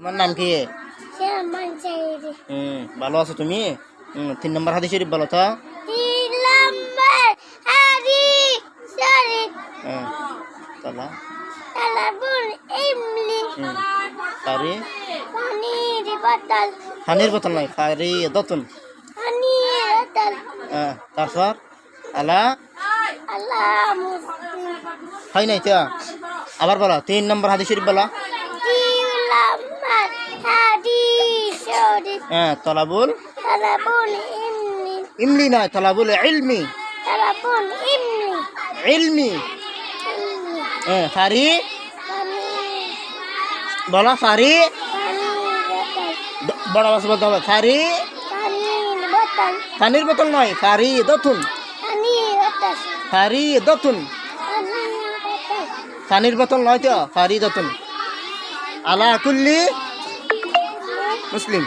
তোমার নাম কি? Salman Saidi. ভালো আছো তুমি? 3 নম্বর হাদিস শরীফ বলো তো। 3 lambar hadis syarif. তালা Talabul imli. ফারি Pani di batal. পানির বোতল নয়, ফারি দতুন। Pani batal. তারপর আলা Allah muslim. হয় নাই তো, আবার বলো 3 নম্বর হাদিস শরীফ বলো। 3 lambar hadis syarif. তলাবুল Talabul imli. ইমলি নয়, তলাবুল ইলমি। Talabul imli. ইলমি Imli. ফারি Pani. বলো, ফারি Pani batal. বড় আওয়াজ বলতে হবে। ফারি Pani batal. পানির বোতল নয়, ফারি দতুন। Pani atas. ফারি দতুন, Pani atas. পানির বোতল নয় তো, ফারি দতুন। আলা কুল্লি মুসলিম।